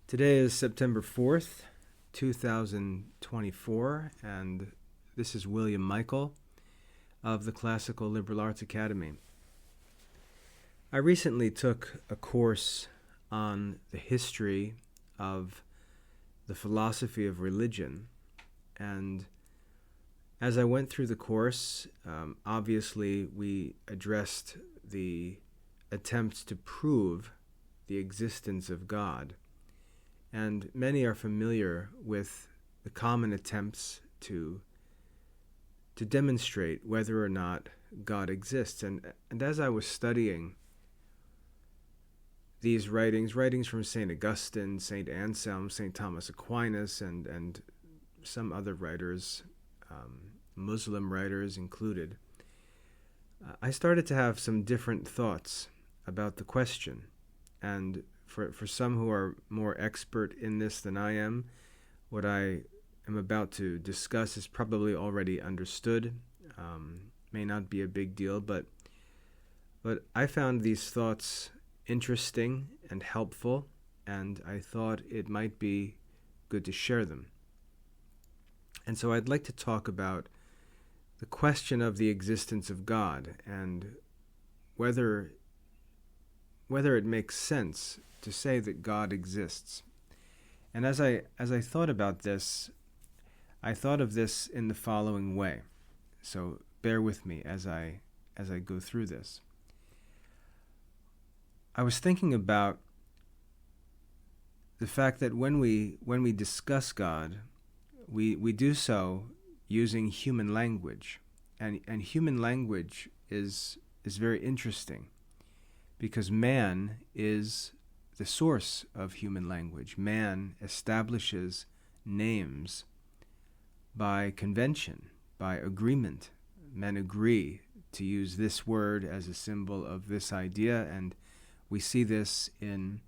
Today is September 4th, 2024, and this is William Michael of the Classical Liberal Arts Academy. I recently took a course on the history of the philosophy of religion, and as I went through the course, obviously we addressed the attempts to prove the existence of God. And many are familiar with the common attempts to demonstrate whether or not God exists. And as I was studying these writings from St. Augustine, St. Anselm, St. Thomas Aquinas, and some other writers, Muslim writers included, I started to have some different thoughts about the question. And for some who are more expert in this than I am, what I am about to discuss is probably already understood. May not be a big deal, but I found these thoughts interesting and helpful, and I thought it might be good to share them. And so I'd like to talk about the question of the existence of God and whether it makes sense to say that God exists. And as I thought about this, I thought of this in the following way. So bear with me as I go through this. I was thinking about the fact that when we discuss God, we do so using human language. And human language is very interesting, because man is the source of human language. Man establishes names by convention, by agreement. Men agree to use this word as a symbol of this idea, and we see this in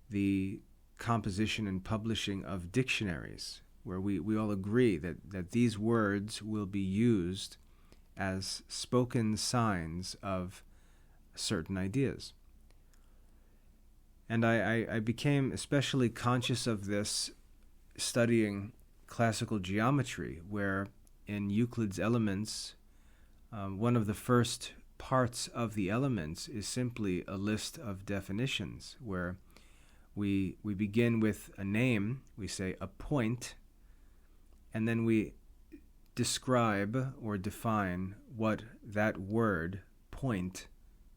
the composition and publishing of dictionaries, where we all agree that these words will be used as spoken signs of certain ideas. And I became especially conscious of this studying classical geometry, where in Euclid's Elements, one of the first parts of the elements is simply a list of definitions, where we begin with a name, we say a point, and then we describe or define what that word point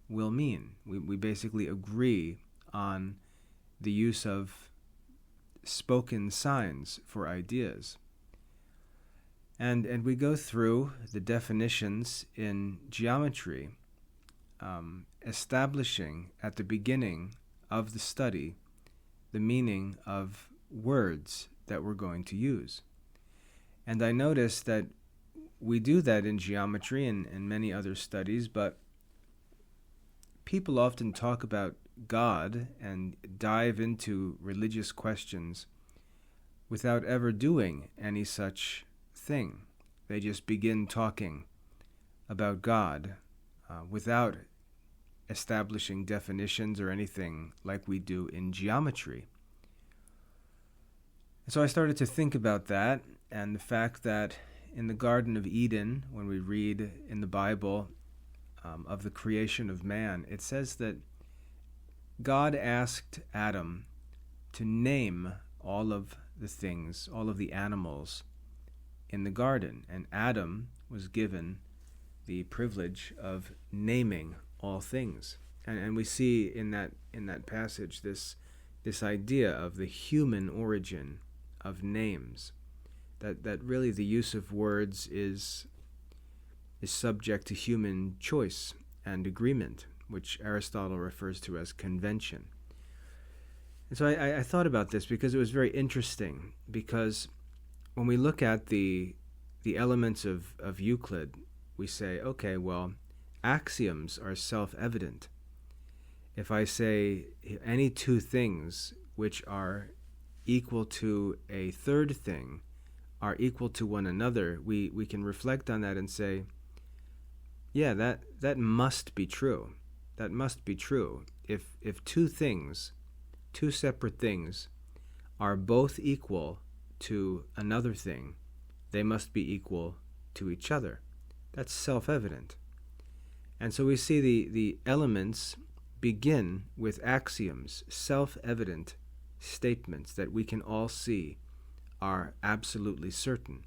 will mean. We basically agree on the use of spoken signs for ideas. And we go through the definitions in geometry, establishing at the beginning of the study the meaning of words that we're going to use. And I noticed that we do that in geometry and many other studies, but people often talk about God and dive into religious questions without ever doing any such thing. They just begin talking about God without establishing definitions or anything like we do in geometry. So I started to think about that, and the fact that in the Garden of Eden, when we read in the Bible of the creation of man, it says that God asked Adam to name all of the things, all of the animals in the garden, and Adam was given the privilege of naming all things. And we see in that passage this idea of the human origin of names, that really the use of words is subject to human choice and agreement, which Aristotle refers to as convention. And so I thought about this because it was very interesting, because when we look at the elements of Euclid, we say, okay, well, axioms are self-evident. If I say any two things which are equal to a third thing are equal to one another, we can reflect on that and say, yeah, that must be true. That must be true. If two separate things are both equal to another thing, they must be equal to each other. That's self-evident. And so we see the elements begin with axioms, self-evident statements that we can all see are absolutely certain.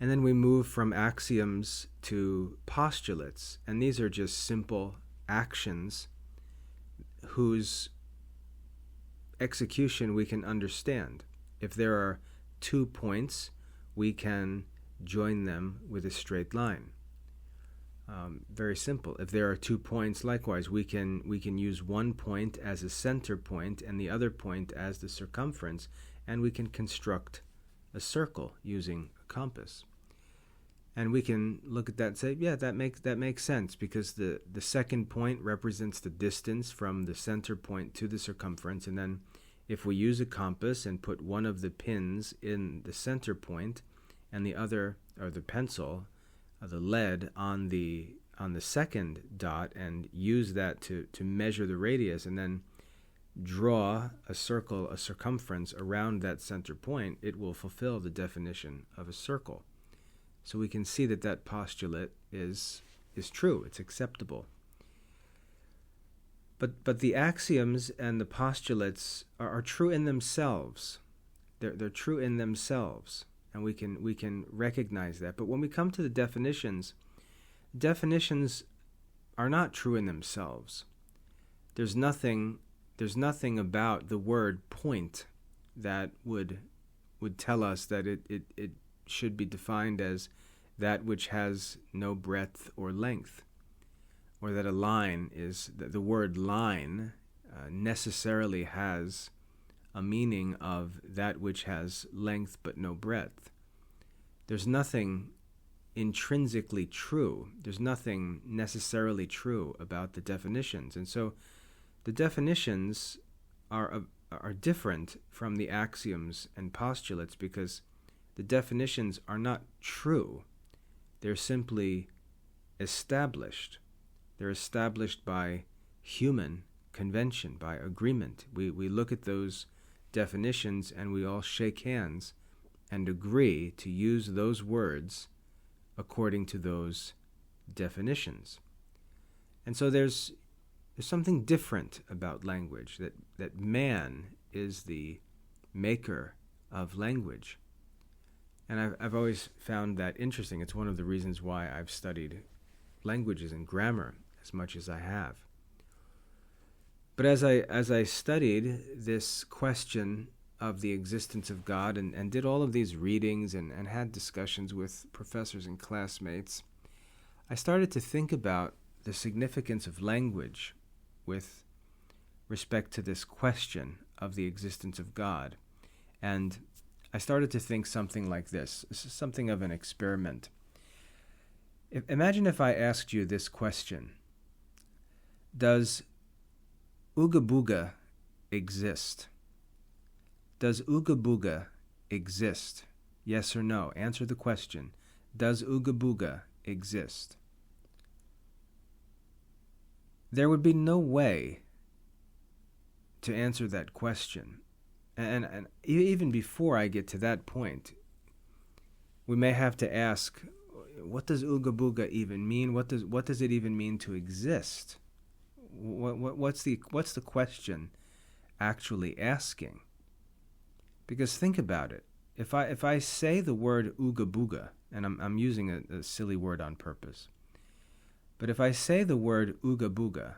And then we move from axioms to postulates, and these are just simple actions whose execution we can understand. If there are 2 points, we can join them with a straight line. Very simple. If there are 2 points, likewise, we can use one point as a center point and the other point as the circumference, and we can construct a circle using a compass. And we can look at that and say, yeah, that makes sense, because the second point represents the distance from the center point to the circumference, and then if we use a compass and put one of the pins in the center point and the other, or the pencil, the lead on the second dot, and use that to measure the radius, and then draw a circle, a circumference around that center point, it will fulfill the definition of a circle. So we can see that postulate is true, it's acceptable. But the axioms and the postulates are true in themselves. They're true in themselves, and we can recognize that. But when we come to the definitions are not true in themselves. There's nothing about the word point that would tell us that it should be defined as that which has no breadth or length, or that a line is, the word line necessarily has a meaning of that which has length but no breadth. There's nothing intrinsically true. There's nothing necessarily true about the definitions. And so the definitions are different from the axioms and postulates, because the definitions are not true. They're simply established. They're established by human convention, by agreement. We look at those definitions and we all shake hands and agree to use those words according to those definitions. And so there's something different about language, that man is the maker of language. And I've always found that interesting. It's one of the reasons why I've studied languages and grammar as much as I have. But as I studied this question of the existence of God and did all of these readings and had discussions with professors and classmates, I started to think about the significance of language with respect to this question of the existence of God. And I started to think something like this. This is something of an experiment. Imagine if I asked you this question: does Ooga Booga exist? Does Ooga Booga exist? Yes or no? Answer the question. Does Ooga Booga exist? There would be no way to answer that question. And even before I get to that point, we may have to ask, what does Ooga Booga even mean? What does it even mean to exist? What's the question actually asking? Because think about it. If I say the word Ooga Booga, and I'm using a silly word on purpose, but if I say the word Ooga Booga,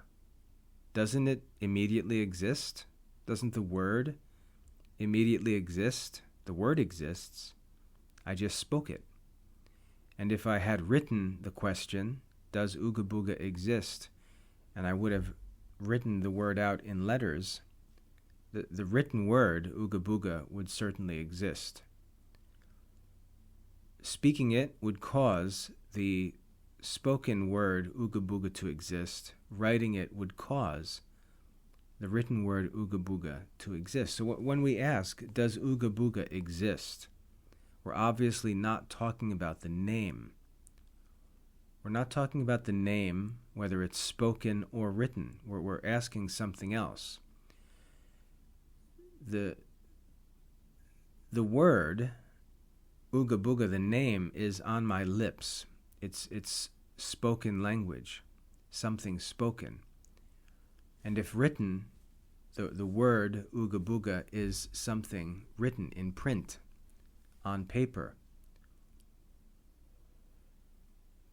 doesn't it immediately exist? Doesn't the word immediately exist? The word exists. I just spoke it. And if I had written the question, does Ooga Booga exist, and I would have written the word out in letters, the written word Ooga Booga would certainly exist. Speaking it would cause the spoken word Ooga Booga to exist. Writing it would cause the written word Ooga Booga to exist. So when we ask, does Ooga Booga exist, we're obviously not talking about the name. We're not talking about the name, whether it's spoken or written. We're asking something else. the word Ooga Booga, the name, is on my lips. It's spoken language, something spoken. And if written, the word Ooga Booga is something written in print, on paper.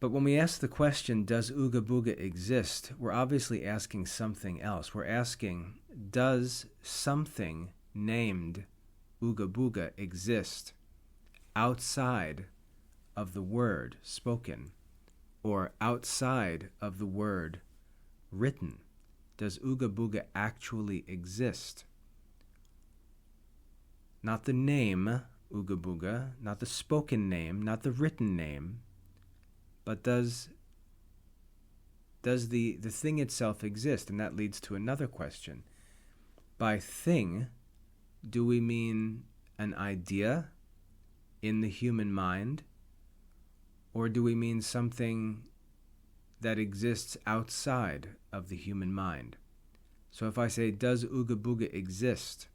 But when we ask the question, does Ooga Booga exist, we're obviously asking something else. We're asking, does something named Ooga Booga exist outside of the word spoken, or outside of the word written? Does Ooga Booga actually exist? Not the name Ooga Booga, not the spoken name, not the written name, but does the thing itself exist? And that leads to another question. By thing, do we mean an idea in the human mind, or do we mean something that exists outside of the human mind? So if I say, does Ooga Booga exist?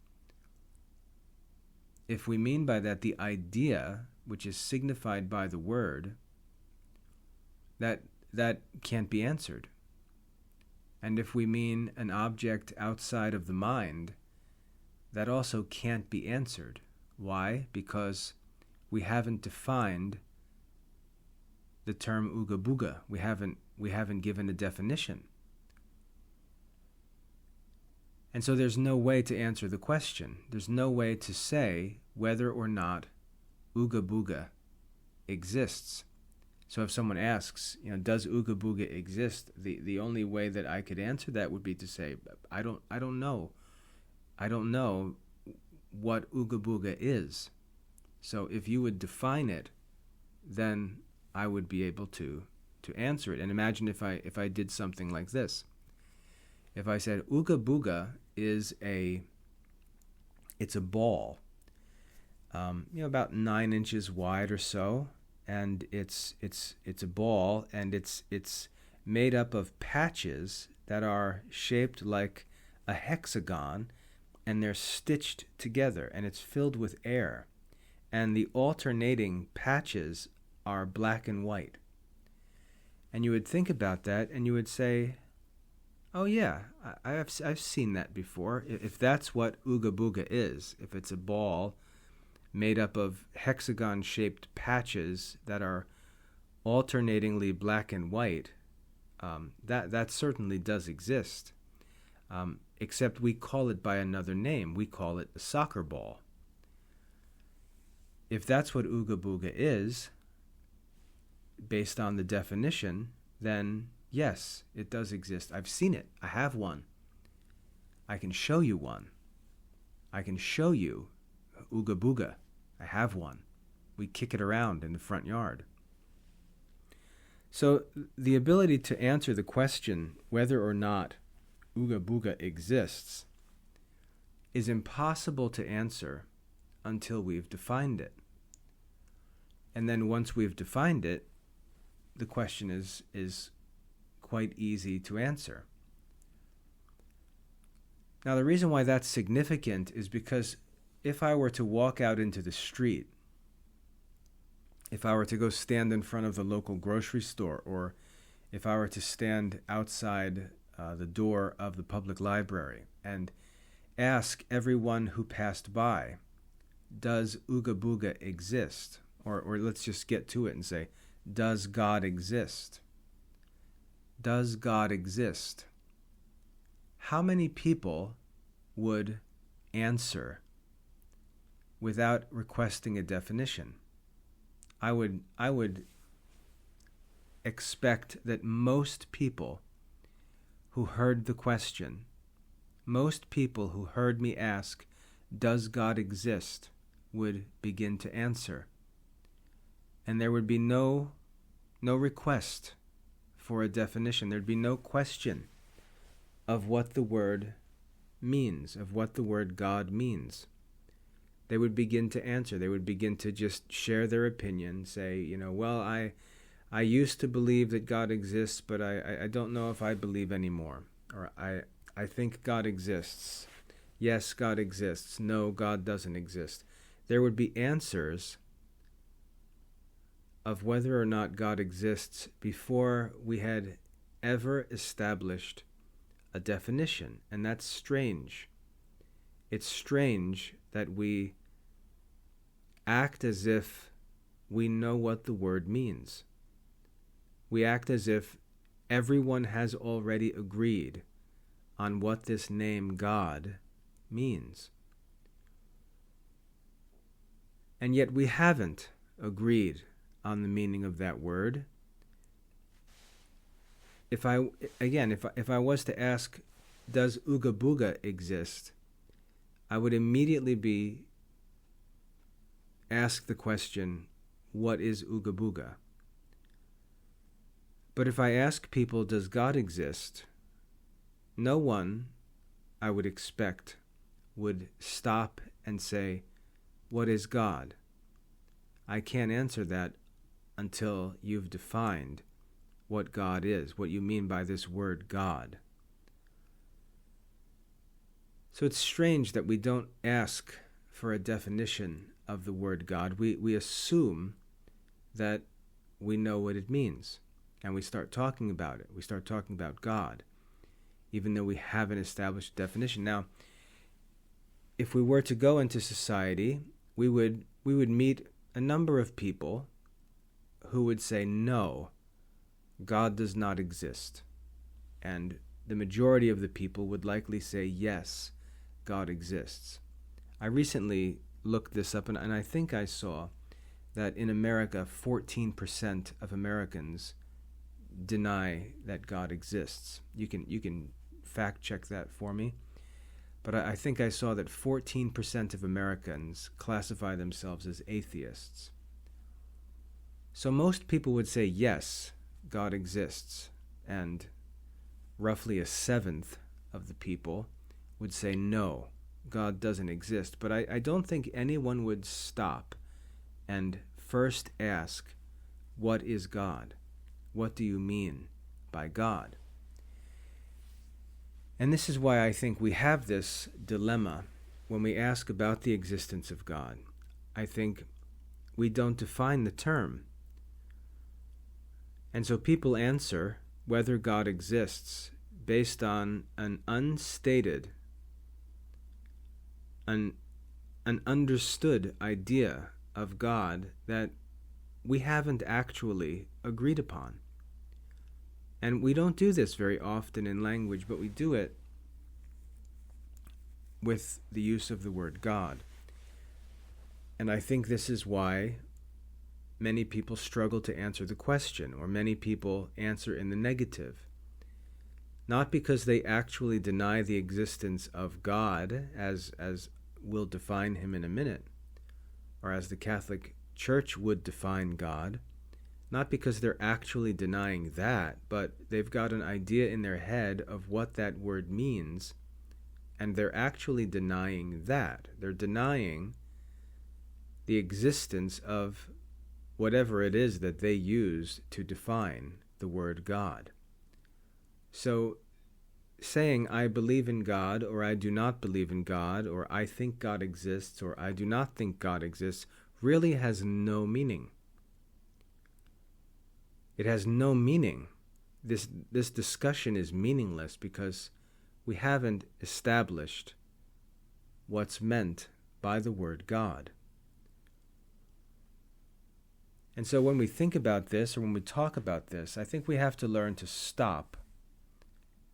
If we mean by that the idea, which is signified by the word, that can't be answered. And if we mean an object outside of the mind, that also can't be answered. Why? Because we haven't defined the term Ooga Booga. We haven't given a definition. And so there's no way to answer the question. There's no way to say whether or not Ooga Booga exists. So if someone asks, does Ooga Booga exist? The only way that I could answer that would be to say, I don't know. I don't know what Ooga Booga is. So if you would define it, then I would be able to answer it. And imagine if I did something like this. If I said Ooga Booga is it's a ball, about 9 inches wide or so. And it's a ball, and it's made up of patches that are shaped like a hexagon, and they're stitched together, and it's filled with air. And the alternating patches are black and white. And you would think about that, and you would say, oh yeah, I've seen that before. If that's what Ooga Booga is, if it's a ball made up of hexagon-shaped patches that are alternatingly black and white, that certainly does exist. Except we call it by another name. We call it a soccer ball. If that's what Ooga Booga is, based on the definition, then yes, it does exist. I've seen it. I have one. I can show you one. I can show you Ooga Booga. I have one. We kick it around in the front yard. So the ability to answer the question whether or not Ooga Booga exists is impossible to answer until we've defined it. And then once we've defined it, the question is quite easy to answer. Now the reason why that's significant is because if I were to walk out into the street, if I were to go stand in front of the local grocery store, or if I were to stand outside the door of the public library and ask everyone who passed by, does Ooga Booga exist? Or let's just get to it and say, does God exist? Does God exist? How many people would answer without requesting a definition? I would expect that most people who heard the question, most people who heard me ask, does God exist, would begin to answer. And there would be no request for a definition. There'd be no question of what the word means, of what the word God means. They would begin to answer. They would begin to just share their opinion, say, well, I used to believe that God exists, but I don't know if I believe anymore. Or I think God exists. yes, God exists, no, God doesn't exist. There would be answers of whether or not God exists before we had ever established a definition. And that's strange. It's strange that we act as if we know what the word means. We act as if everyone has already agreed on what this name God means. And yet we haven't agreed on the meaning of that word. If I was to ask, does Ooga Booga exist? I would immediately ask the question, what is Ooga Booga? But if I ask people, does God exist? No one, I would expect, would stop and say, what is God? I can't answer that until you've defined what God is, what you mean by this word God. So it's strange that we don't ask for a definition of the word God. We assume that we know what it means, and we start talking about it. We start talking about God, even though we haven't established a definition. Now, if we were to go into society, we would meet a number of people who would say, no, God does not exist. And the majority of the people would likely say, yes, God exists. I recently looked this up, and I think I saw that in America, 14% of Americans deny that God exists. You can fact check that for me. But I think I saw that 14% of Americans classify themselves as atheists. So most people would say, yes, God exists, and roughly a seventh of the people would say, no, God doesn't exist. But I don't think anyone would stop and first ask, what is God? What do you mean by God? And this is why I think we have this dilemma when we ask about the existence of God. I think we don't define the term. And so people answer whether God exists based on an unstated, an understood idea of God that we haven't actually agreed upon. And we don't do this very often in language, but we do it with the use of the word God. And I think this is why many people struggle to answer the question, or many people answer in the negative. Not because they actually deny the existence of God, as we'll define him in a minute, or as the Catholic Church would define God, not because they're actually denying that, but they've got an idea in their head of what that word means, and they're actually denying that. They're denying the existence of whatever it is that they use to define the word God. So saying I believe in God, or I do not believe in God, or I think God exists, or I do not think God exists, really has no meaning. It has no meaning. This discussion is meaningless because we haven't established what's meant by the word God. And so when we think about this, or when we talk about this, I think we have to learn to stop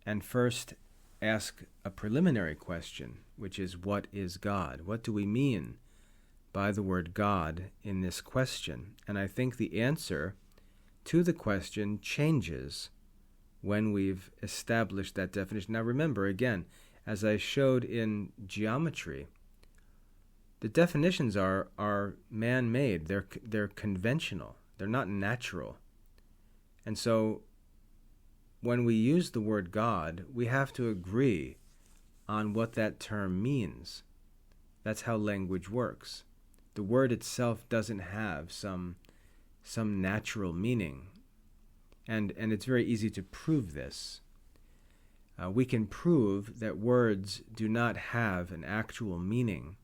and first ask a preliminary question, which is, what is God? What do we mean by the word God in this question? And I think the answer to the question changes when we've established that definition. Now remember, again, as I showed in geometry, the definitions are man-made. They're conventional. They're not natural. And so when we use the word God, we have to agree on what that term means. That's how language works. The word itself doesn't have some natural meaning. And it's very easy to prove this. We can prove that words do not have an actual meaning,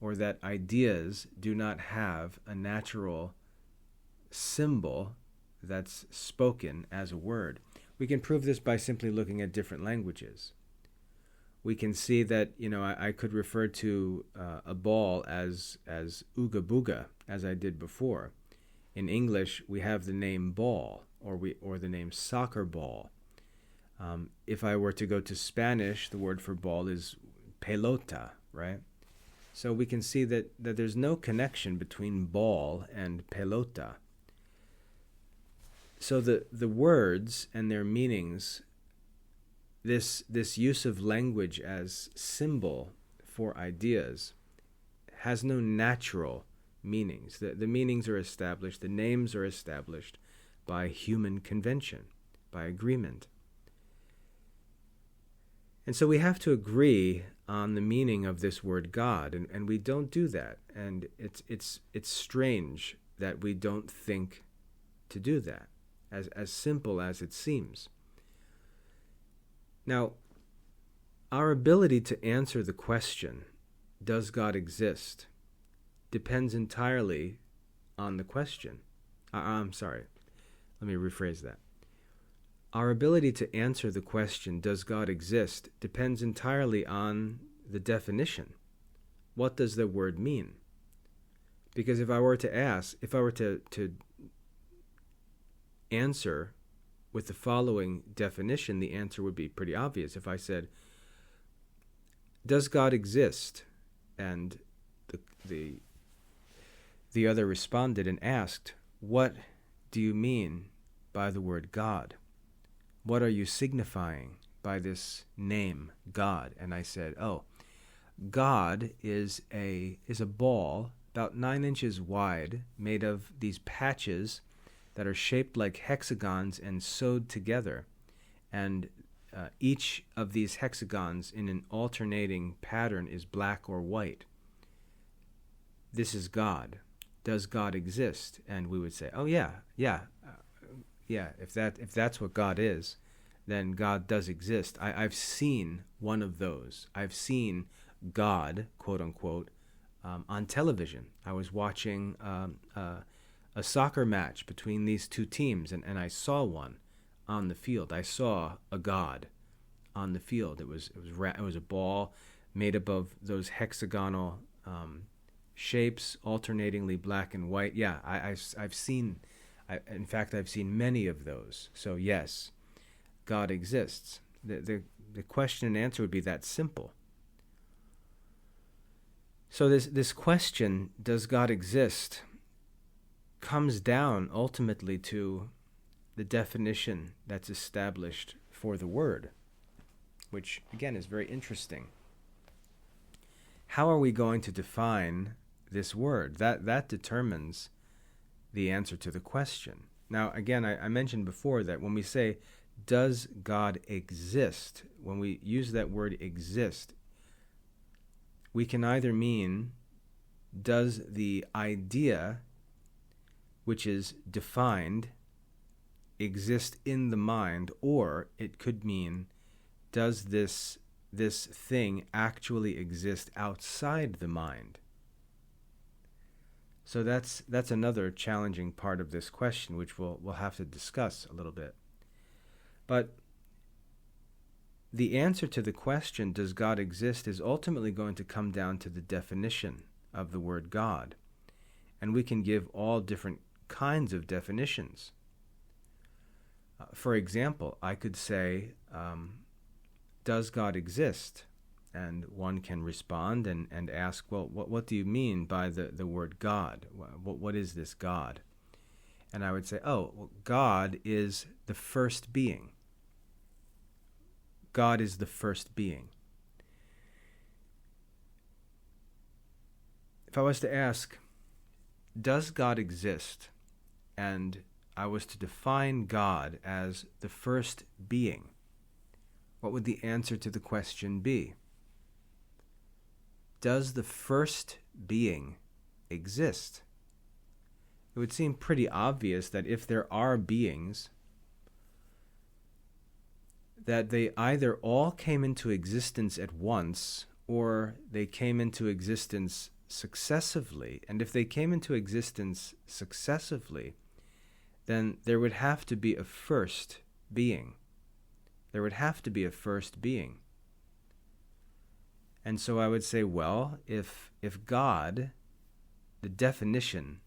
or that ideas do not have a natural symbol that's spoken as a word. We can prove this by simply looking at different languages. We can see that, I could refer to a ball as ooga booga, as I did before. In English, we have the name ball, or the name soccer ball. If I were to go to Spanish, the word for ball is pelota, right? So we can see that there's no connection between ball and pelota. So the words and their meanings, this use of language as symbol for ideas, has no natural meanings. The meanings are established, the names are established by human convention, by agreement. And so we have to agree on the meaning of this word God, and we don't do that. And it's strange that we don't think to do that, as simple as it seems. Now, our ability to answer the question, does God exist, depends entirely on the question. I'm sorry, let me rephrase that. Our ability to answer the question, does God exist, depends entirely on the definition. What does the word mean? Because if I were to answer with the following definition, the answer would be pretty obvious. If I said, does God exist? And the other responded and asked, what do you mean by the word God? What are you signifying by this name, God? And I said, God is a ball about 9 inches wide, made of these patches that are shaped like hexagons and sewed together. And each of these hexagons in an alternating pattern is black or white. This is God. Does God exist? And we would say, if that's what God is, then God does exist. I've seen one of those. I've seen God, quote unquote, on television. I was watching a soccer match between these two teams, and I saw one on the field. I saw a God on the field. It was a ball made up of those hexagonal shapes, alternatingly black and white. Yeah, I've seen. In fact, I've seen many of those. So yes, God exists. The question and answer would be that simple. So this question, does God exist, comes down ultimately to the definition that's established for the word, which again is very interesting. How are we going to define this word? That determines the answer to the question. Now, again, I mentioned before that when we say, does God exist, when we use that word exist, we can either mean, does the idea which is defined exist in the mind, or it could mean, does this thing actually exist outside the mind? So that's another challenging part of this question, which we'll have to discuss a little bit. But the answer to the question, does God exist, is ultimately going to come down to the definition of the word God. And we can give all different kinds of definitions. For example, I could say, does God exist? And one can respond and ask, well, what do you mean by the word God? What is this God? And I would say, God is the first being. God is the first being. If I was to ask, does God exist? And I was to define God as the first being, what would the answer to the question be? Does the first being exist? It would seem pretty obvious that if there are beings, that they either all came into existence at once or they came into existence successively. And if they came into existence successively, then there would have to be a first being. There would have to be a first being. And so I would say, well, if God, the definition,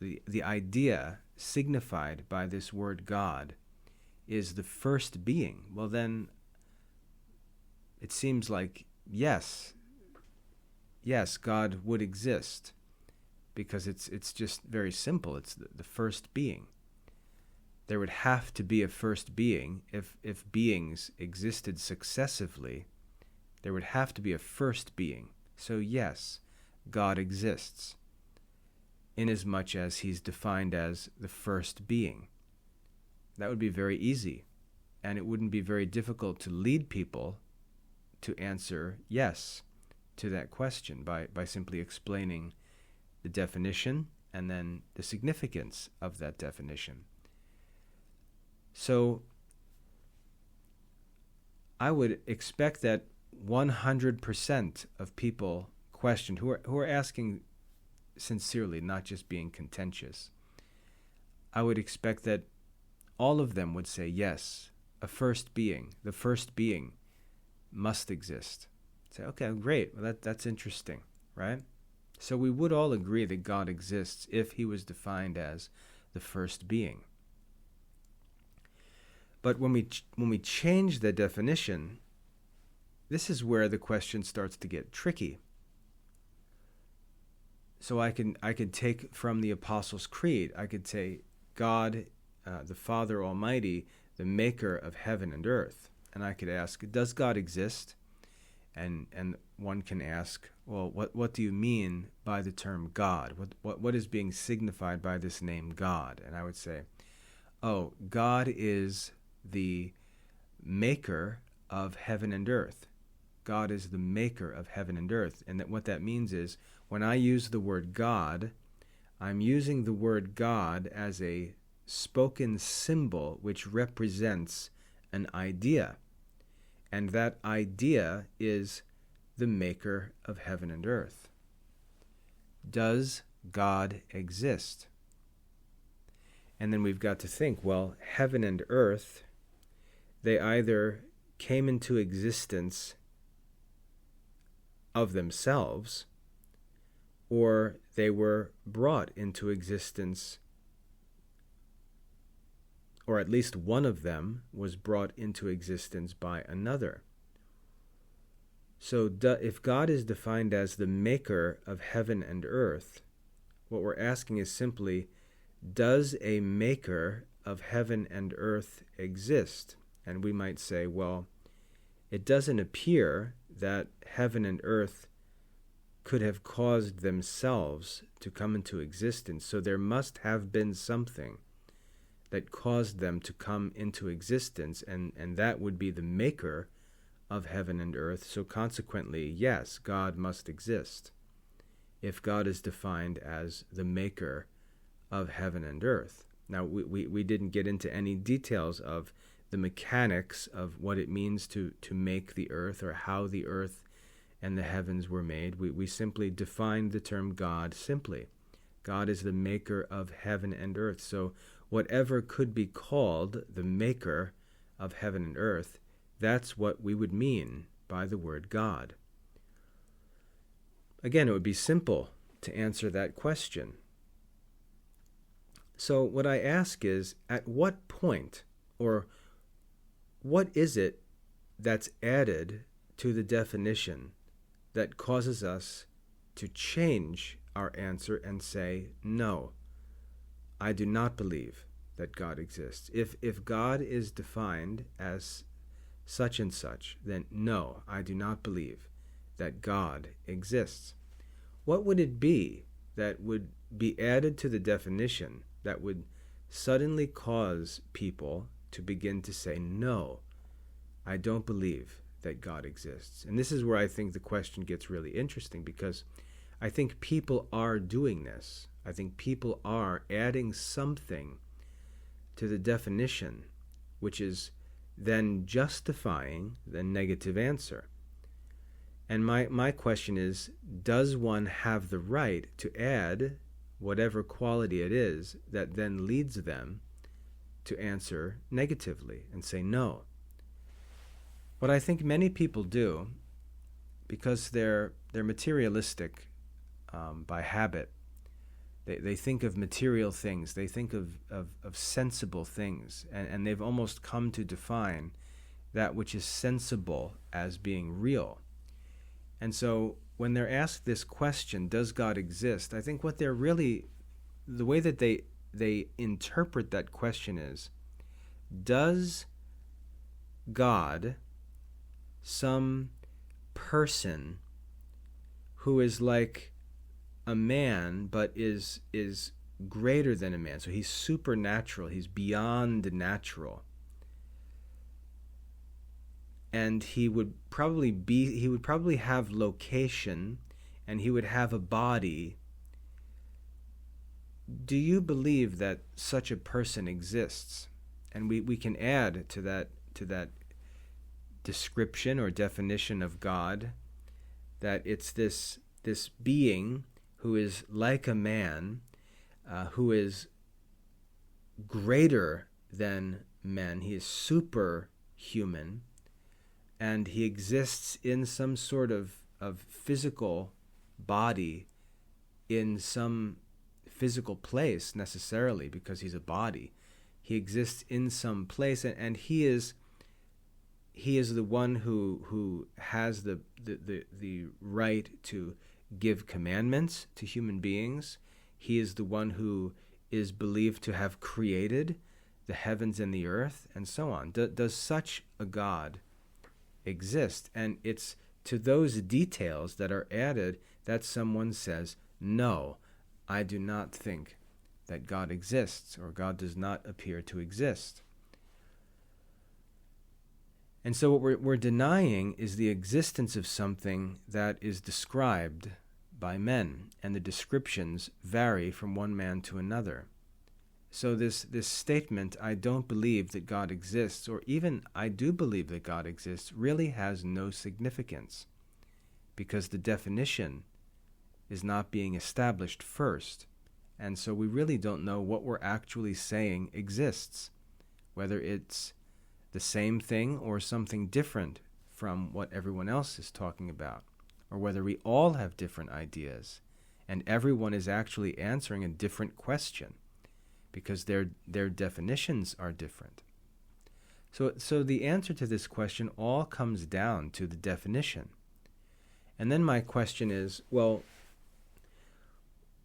the idea signified by this word God, is the first being, well then it seems like yes, God would exist, because it's just very simple. It's the first being. There would have to be a first being. If beings existed successively, there would have to be a first being. So yes, God exists, inasmuch as he's defined as the first being. That would be very easy, and it wouldn't be very difficult to lead people to answer yes to that question by simply explaining the definition and then the significance of that definition. So I would expect that 100% of people questioned, who are asking sincerely, not just being contentious, I would expect that all of them would say yes, a first being, the first being must exist. Say, okay, great, well, that's interesting, right? So we would all agree that God exists if he was defined as the first being. But when we change the definition, this is where the question starts to get tricky. So I could take from the Apostles' Creed, I could say, God, the Father Almighty, the maker of heaven and earth. And I could ask, does God exist? And one can ask, well, what do you mean by the term God? What is being signified by this name God? And I would say, oh, God is the maker of heaven and earth. God is the maker of heaven and earth. And that what that means is, when I use the word God, I'm using the word God as a spoken symbol which represents an idea. And that idea is the maker of heaven and earth. Does God exist? And then we've got to think, well, heaven and earth, they either came into existence of themselves, or they were brought into existence, or at least one of them was brought into existence by another. So if God is defined as the maker of heaven and earth, what we're asking is simply, does a maker of heaven and earth exist? And we might say, well, it doesn't appear that heaven and earth could have caused themselves to come into existence. So there must have been something that caused them to come into existence, and that would be the maker of heaven and earth. So consequently, yes, God must exist if God is defined as the maker of heaven and earth. Now, we didn't get into any details of the mechanics of what it means to make the earth, or how the earth and the heavens were made. We simply defined the term God simply. God is the maker of heaven and earth. So whatever could be called the maker of heaven and earth, that's what we would mean by the word God. Again, it would be simple to answer that question. So what I ask is, at what point, or what is it that's added to the definition that causes us to change our answer and say, no, I do not believe that God exists? If God is defined as such and such, then no, I do not believe that God exists. What would it be that would be added to the definition that would suddenly cause people to begin to say, no, I don't believe that God exists? And this is where I think the question gets really interesting, because I think people are doing this. I think people are adding something to the definition which is then justifying the negative answer. And my question is, does one have the right to add whatever quality it is that then leads them to answer negatively and say no? What I think many people do, because they're materialistic by habit, they think of material things, they think of sensible things, and they've almost come to define that which is sensible as being real. And so when they're asked this question, does God exist? I think what they're really, the way that they interpret that question is, does God, some person who is like a man but is greater than a man, so he's supernatural, he's beyond natural, and he would probably have location, and he would have a body. Do you believe that such a person exists? And we can add to that description or definition of God that it's this being who is like a man, who is greater than men. He is superhuman, and he exists in some sort of physical body, in some physical place necessarily, because he's a body. He exists in some place, and he is the one who has the right to give commandments to human beings. He is the one who is believed to have created the heavens and the earth, and so on. Does such a God exist? And it's to those details that are added that someone says, no, I do not think that God exists, or God does not appear to exist. And so what we're denying is the existence of something that is described by men, and the descriptions vary from one man to another. So this statement, I don't believe that God exists, or even I do believe that God exists, really has no significance, because the definition is not being established first. And so we really don't know what we're actually saying exists, whether it's the same thing or something different from what everyone else is talking about, or whether we all have different ideas and everyone is actually answering a different question because their definitions are different. So the answer to this question all comes down to the definition. And then my question is, well,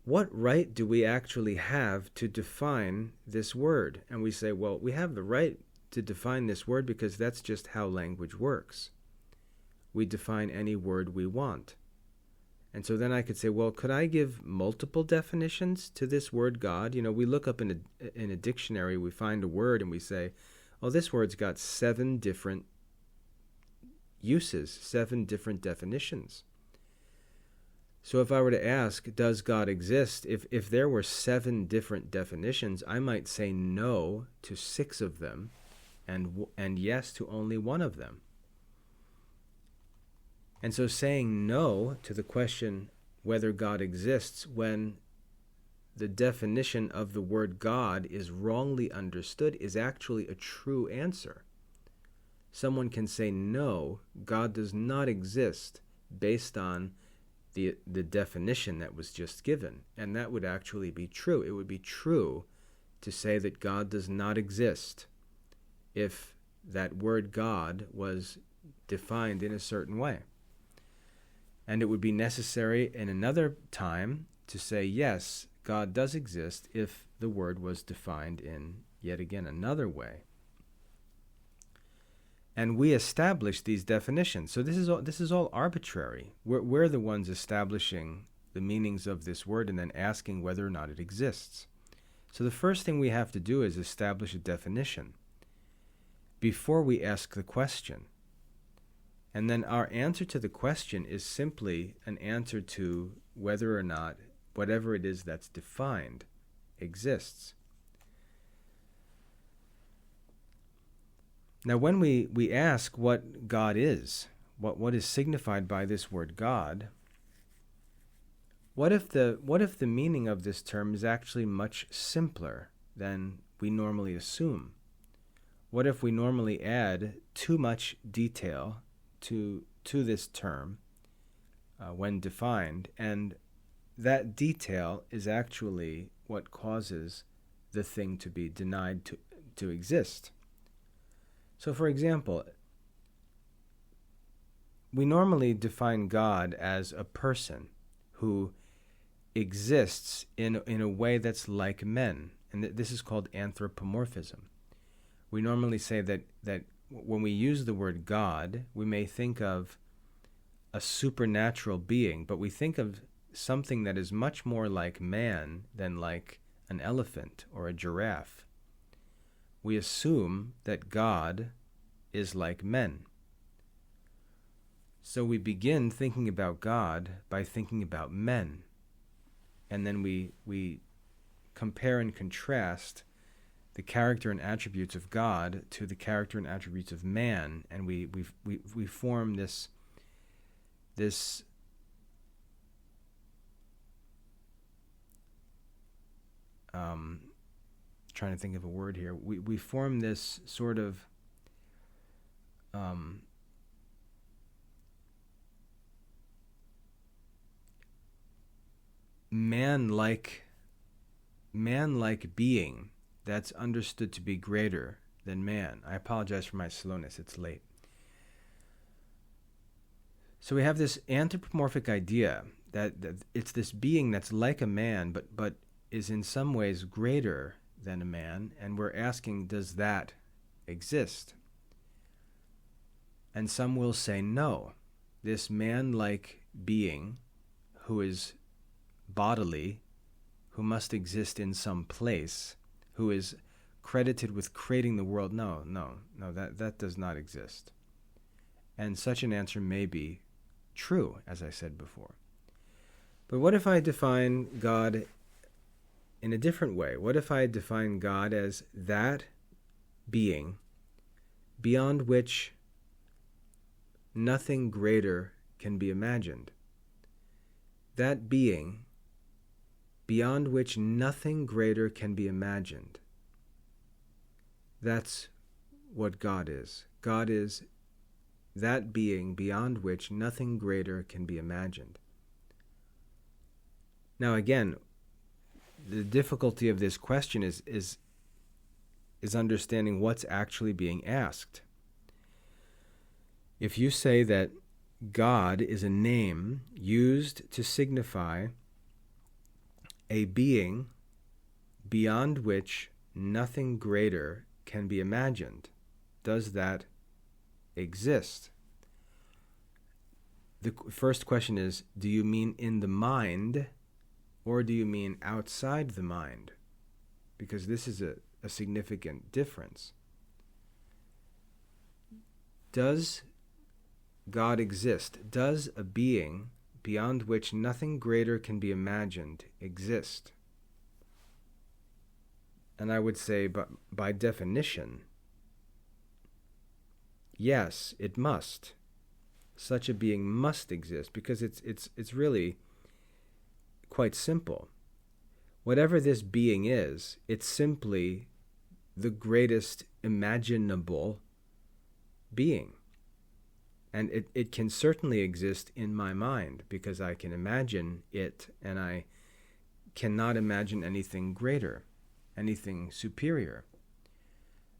what right do we actually have to define this word? And we say, well, we have the right to define this word because that's just how language works. We define any word we want. And so then I could say, well, could I give multiple definitions to this word God? You know, we look up in a dictionary, we find a word and we say, oh, this word's got 7 different uses, 7 different definitions. So if I were to ask, does God exist? If there were 7 different definitions, I might say no to 6 of them and yes to only 1 of them. And so saying no to the question whether God exists when the definition of the word God is wrongly understood is actually a true answer. Someone can say no, God does not exist based on the definition that was just given. And that would actually be true. It would be true to say that God does not exist if that word God was defined in a certain way. And it would be necessary in another time to say, yes, God does exist if the word was defined in, yet again, another way. And we establish these definitions. So this is all arbitrary. We're the ones establishing the meanings of this word and then asking whether or not it exists. So the first thing we have to do is establish a definition before we ask the question. And then our answer to the question is simply an answer to whether or not whatever it is that's defined exists. Now, when we ask what God is, what is signified by this word God, what if the meaning of this term is actually much simpler than we normally assume? What if we normally add too much detail to this term when defined, and that detail is actually what causes the thing to be denied to exist? So, for example, we normally define God as a person who exists in a way that's like men, and this is called anthropomorphism. We normally say that when we use the word God, we may think of a supernatural being, but we think of something that is much more like man than like an elephant or a giraffe. We assume that God is like men. So we begin thinking about God by thinking about men. And then we compare and contrast the character and attributes of God to the character and attributes of man, and we form this trying to think of a word here. We form this sort of man-like being that's understood to be greater than man. I apologize for my slowness. It's late. So we have this anthropomorphic idea that it's this being that's like a man, but is in some ways greater than a man, and we're asking, does that exist? And some will say no. This man-like being who is bodily, who must exist in some place, who is credited with creating the world, no, that does not exist. And such an answer may be true, as I said before. But what if I define God in a different way? What if I define God as that being beyond which nothing greater can be imagined? That being beyond which nothing greater can be imagined. That's what God is. God is that being beyond which nothing greater can be imagined. Now again, the difficulty of this question is understanding what's actually being asked. If you say that God is a name used to signify a being beyond which nothing greater can be imagined, does that exist? The first question is, do you mean in the mind, or do you mean outside the mind? Because this is a significant difference. Does God exist? Does a being beyond which nothing greater can be imagined exist? And I would say, by definition, yes, it must. Such a being must exist, because it's really quite simple. Whatever this being is, it's simply the greatest imaginable being. And it can certainly exist in my mind, because I can imagine it, and I cannot imagine anything greater, anything superior.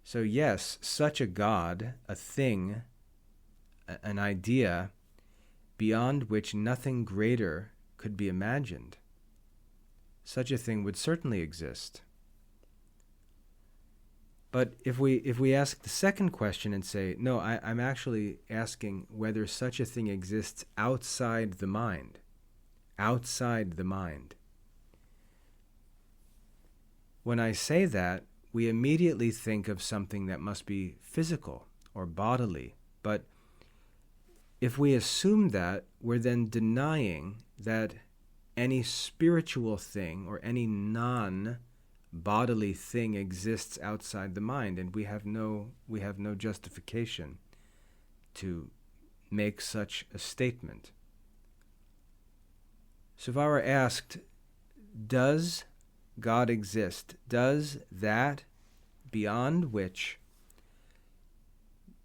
So yes, such a God, a thing, an idea beyond which nothing greater could be imagined, such a thing would certainly exist. But if we ask the second question and say, no, I'm actually asking whether such a thing exists outside the mind. Outside the mind. When I say that, we immediately think of something that must be physical or bodily. But if we assume that, we're then denying that any spiritual thing or any bodily thing exists outside the mind, and we have no justification to make such a statement. So if I were asked, does God exist? Does that beyond which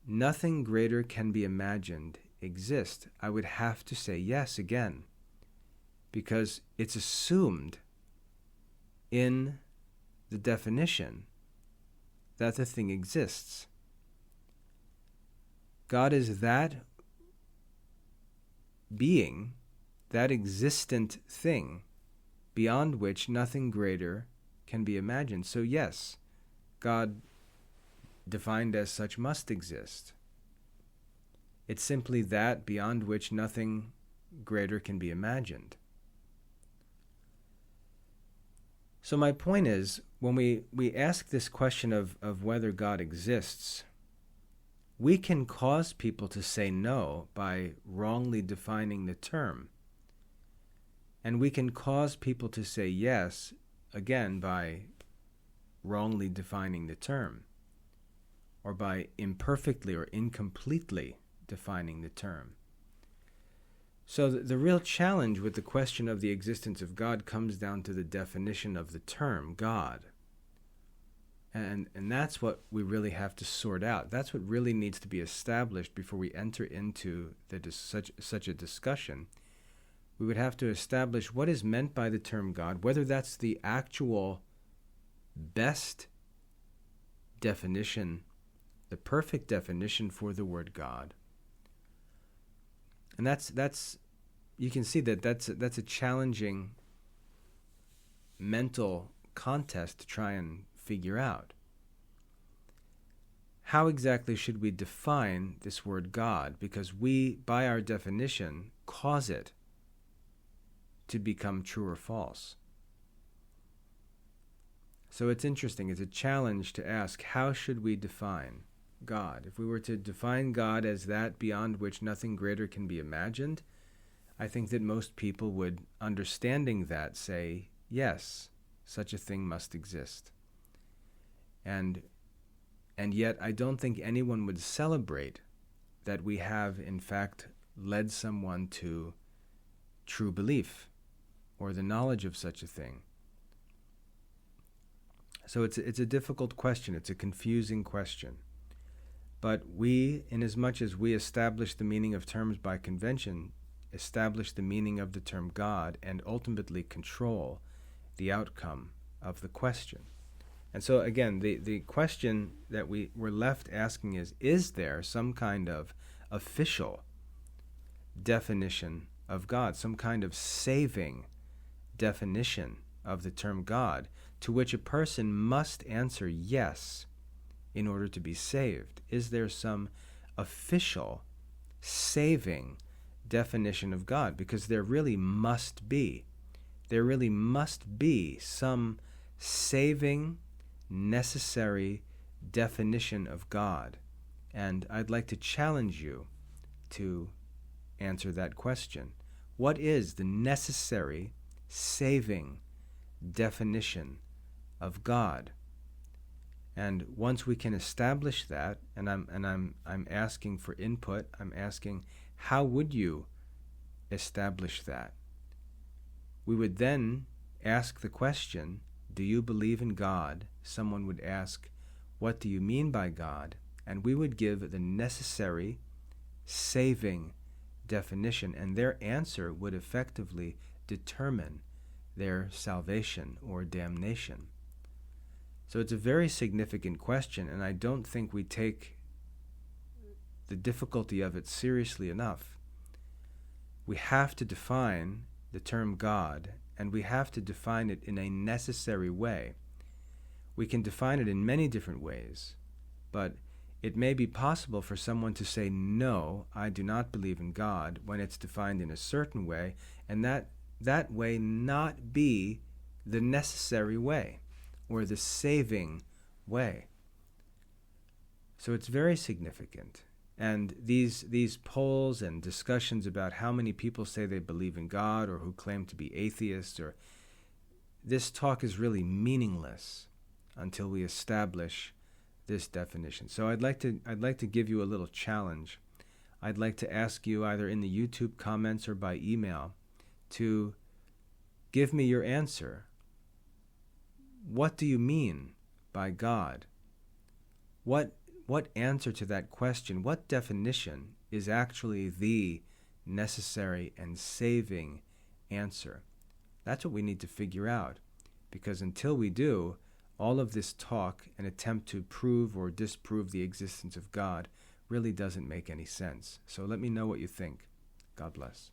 nothing greater can be imagined exist? I would have to say yes again, because it's assumed in the definition that the thing exists. God is that being, that existent thing, beyond which nothing greater can be imagined. So yes, God, defined as such, must exist. It's simply that beyond which nothing greater can be imagined. So my point is, when we ask this question of whether God exists, we can cause people to say no by wrongly defining the term. And we can cause people to say yes, again, by wrongly defining the term, or by imperfectly or incompletely defining the term. So the real challenge with the question of the existence of God comes down to the definition of the term God. And that's what we really have to sort out. That's what really needs to be established before we enter into such a discussion. We would have to establish what is meant by the term God, whether that's the actual best definition, the perfect definition for the word God. And that's you can see that's a challenging mental contest to try and figure out. How exactly should we define this word God? Because we, by our definition, cause it to become true or false. So it's interesting. It's a challenge to ask, how should we define God? If we were to define God as that beyond which nothing greater can be imagined, I think that most people would, understanding that, say, yes, such a thing must exist. And yet I don't think anyone would celebrate that we have, in fact, led someone to true belief or the knowledge of such a thing. So it's a difficult question. It's a confusing question. But we, inasmuch as we establish the meaning of terms by convention, establish the meaning of the term God, and ultimately control the outcome of the question. And so again, the question that we were left asking is there some kind of official definition of God, some kind of saving definition of the term God, to which a person must answer yes in order to be saved? Is there some official saving definition of God? Because there really must be. There really must be some saving, necessary definition of God. And I'd like to challenge you to answer that question. What is the necessary, saving definition of God? And once we can establish that, and I'm asking for input, I'm asking, how would you establish that? We would then ask the question, do you believe in God? Someone would ask, what do you mean by God? And we would give the necessary, saving definition, and their answer would effectively determine their salvation or damnation. So it's a very significant question, and I don't think we take the difficulty of it seriously enough. We have to define the term God, and we have to define it in a necessary way. We can define it in many different ways, but it may be possible for someone to say, no, I do not believe in God, when it's defined in a certain way, and that way not be the necessary way or the saving way. So it's very significant. And these polls and discussions about how many people say they believe in God or who claim to be atheists, or this talk is really meaningless until we establish this definition. So I'd like to give you a little challenge. I'd like to ask you either in the YouTube comments or by email to give me your answer. What do you mean by God? What answer to that question, what definition is actually the necessary and saving answer? That's what we need to figure out, because until we do, all of this talk and attempt to prove or disprove the existence of God really doesn't make any sense. So let me know what you think. God bless.